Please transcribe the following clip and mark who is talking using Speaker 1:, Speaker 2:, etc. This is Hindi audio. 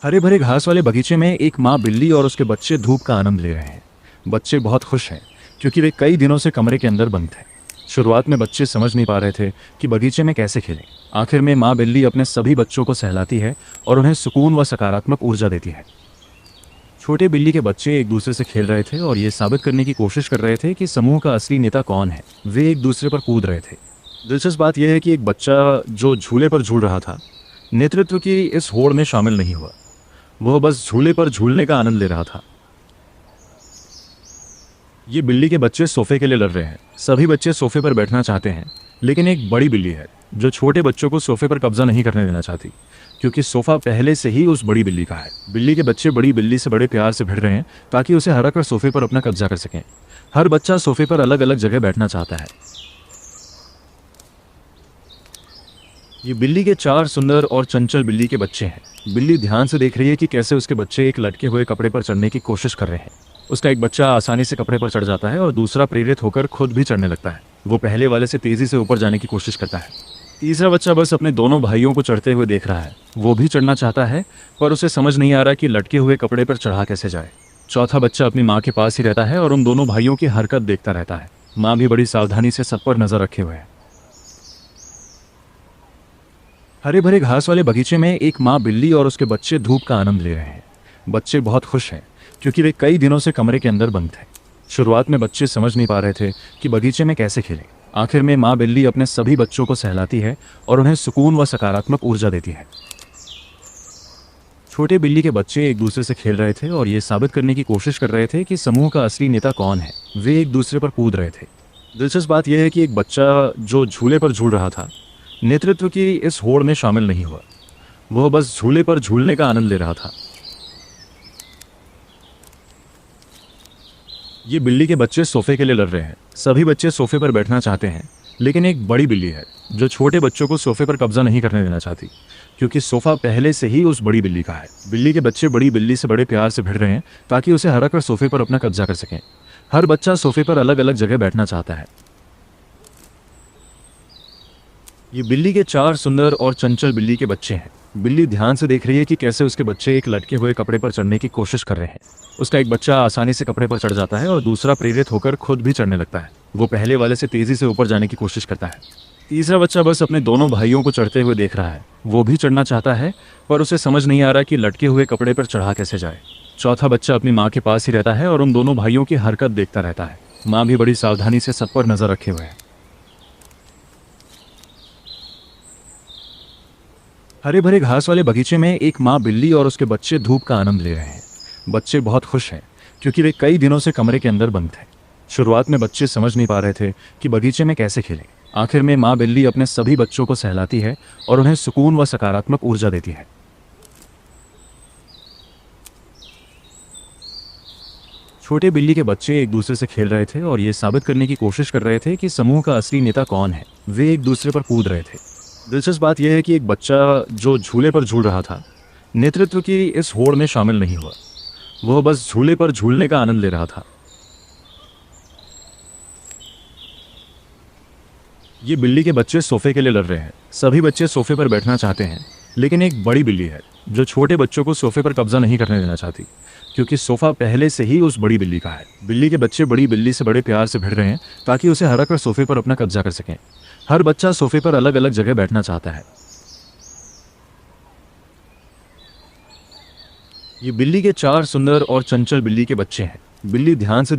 Speaker 1: हरे भरे घास वाले बगीचे में एक माँ बिल्ली और उसके बच्चे धूप का आनंद ले रहे हैं। बच्चे बहुत खुश हैं क्योंकि वे कई दिनों से कमरे के अंदर बंद थे। शुरुआत में बच्चे समझ नहीं पा रहे थे कि बगीचे में कैसे खेलें। आखिर में माँ बिल्ली अपने सभी बच्चों को सहलाती है और उन्हें सुकून व सकारात्मक ऊर्जा देती है। छोटे बिल्ली के बच्चे एक दूसरे से खेल रहे थे और ये साबित करने की कोशिश कर रहे थे कि समूह का असली नेता कौन है। वे एक दूसरे पर कूद रहे थे। दिलचस्प बात यह है कि एक बच्चा जो झूले पर झूल रहा था, नेतृत्व की इस होड़ में शामिल नहीं हुआ। वह बस झूले पर झूलने का आनंद ले रहा था। ये बिल्ली के बच्चे सोफे के लिए लड़ रहे हैं। सभी बच्चे सोफे पर बैठना चाहते हैं, लेकिन एक बड़ी बिल्ली है जो छोटे बच्चों को सोफे पर कब्जा नहीं करने देना चाहती, क्योंकि सोफा पहले से ही उस बड़ी बिल्ली का है। बिल्ली के बच्चे बड़ी बिल्ली से बड़े प्यार से भिड़ रहे हैं ताकि उसे हरा कर सोफे पर अपना कब्जा कर सकें। हर बच्चा सोफे पर अलग अलग जगह बैठना चाहता है। ये बिल्ली के चार सुंदर और चंचल बिल्ली के बच्चे हैं। बिल्ली ध्यान से देख रही है कि कैसे उसके बच्चे एक लटके हुए कपड़े पर चढ़ने की कोशिश कर रहे हैं। उसका एक बच्चा आसानी से कपड़े पर चढ़ जाता है और दूसरा प्रेरित होकर खुद भी चढ़ने लगता है। वो पहले वाले से तेजी से ऊपर जाने की कोशिश करता है। तीसरा बच्चा बस अपने दोनों भाइयों को चढ़ते हुए देख रहा है। वो भी चढ़ना चाहता है, पर उसे समझ नहीं आ रहा कि लटके हुए कपड़े पर चढ़ा कैसे जाए। चौथा बच्चा अपनी माँ के पास ही रहता है और उन दोनों भाइयों की हरकत देखता रहता है। माँ भी बड़ी सावधानी से सब पर नजर रखे हुए है। हरे भरे घास वाले बगीचे में एक माँ बिल्ली और उसके बच्चे धूप का आनंद ले रहे हैं। बच्चे बहुत खुश हैं क्योंकि वे कई दिनों से कमरे के अंदर बंद थे। शुरुआत में बच्चे समझ नहीं पा रहे थे कि बगीचे में कैसे खेलें। आखिर में माँ बिल्ली अपने सभी बच्चों को सहलाती है और उन्हें सुकून व सकारात्मक ऊर्जा देती है। छोटे बिल्ली के बच्चे एक दूसरे से खेल रहे थे और ये साबित करने की कोशिश कर रहे थे कि समूह का असली नेता कौन है। वे एक दूसरे पर कूद रहे थे। दिलचस्प बात यह है कि एक बच्चा जो झूले पर झूल रहा था, नेतृत्व की इस होड़ में शामिल नहीं हुआ। वह बस झूले पर झूलने का आनंद ले रहा था। ये बिल्ली के बच्चे सोफे के लिए लड़ रहे हैं। सभी बच्चे सोफे पर बैठना चाहते हैं, लेकिन एक बड़ी बिल्ली है जो छोटे बच्चों को सोफे पर कब्जा नहीं करने देना चाहती, क्योंकि सोफा पहले से ही उस बड़ी बिल्ली का है। बिल्ली के बच्चे बड़ी बिल्ली से बड़े प्यार से भिड़ रहे हैं ताकि उसे हरा कर सोफे पर अपना कब्जा कर सकें। हर बच्चा सोफे पर अलग अलग जगह बैठना चाहता है। ये बिल्ली के चार सुंदर और चंचल बिल्ली के बच्चे हैं। बिल्ली ध्यान से देख रही है कि कैसे उसके बच्चे एक लटके हुए कपड़े पर चढ़ने की कोशिश कर रहे हैं। उसका एक बच्चा आसानी से कपड़े पर चढ़ जाता है और दूसरा प्रेरित होकर खुद भी चढ़ने लगता है। वो पहले वाले से तेजी से ऊपर जाने की कोशिश करता है। तीसरा बच्चा बस अपने दोनों भाइयों को चढ़ते हुए देख रहा है। वो भी चढ़ना चाहता है, पर उसे समझ नहीं आ रहा कि लटके हुए कपड़े पर चढ़ा कैसे जाए। चौथा बच्चा अपनी माँ के पास ही रहता है और उन दोनों भाइयों की हरकत देखता रहता है। माँ भी बड़ी सावधानी से सब पर नजर रखे हुए है। हरे भरे घास वाले बगीचे में एक माँ बिल्ली और उसके बच्चे धूप का आनंद ले रहे हैं। बच्चे बहुत खुश हैं क्योंकि वे कई दिनों से कमरे के अंदर बंद थे। शुरुआत में बच्चे समझ नहीं पा रहे थे कि बगीचे में कैसे खेलें। आखिर में माँ बिल्ली अपने सभी बच्चों को सहलाती है और उन्हें सुकून व सकारात्मक ऊर्जा देती है। छोटे बिल्ली के बच्चे एक दूसरे से खेल रहे थे और ये साबित करने की कोशिश कर रहे थे कि समूह का असली नेता कौन है। वे एक दूसरे पर कूद रहे थे। दिलचस्प बात यह है कि एक बच्चा जो झूले पर झूल रहा था, नेतृत्व की इस होड़ में शामिल नहीं हुआ। वह बस झूले पर झूलने का आनंद ले रहा था। ये बिल्ली के बच्चे सोफे के लिए लड़ रहे हैं। सभी बच्चे सोफे पर बैठना चाहते हैं, लेकिन एक बड़ी बिल्ली है जो छोटे बच्चों को सोफे पर कब्जा नहीं करने देना चाहती, क्योंकि सोफा पहले से ही उस बड़ी बिल्ली का है। बिल्ली के बच्चे बड़ी बिल्ली से बड़े प्यार से भिड़ रहे हैं ताकि उसे हरा कर सोफे पर अपना कब्जा कर सकें। हर बच्चा सोफे पर अलग अलग जगह बैठना चाहता है। ये बिल्ली के चार सुंदर और चंचल बिल्ली के बच्चे हैं। बिल्ली ध्यान से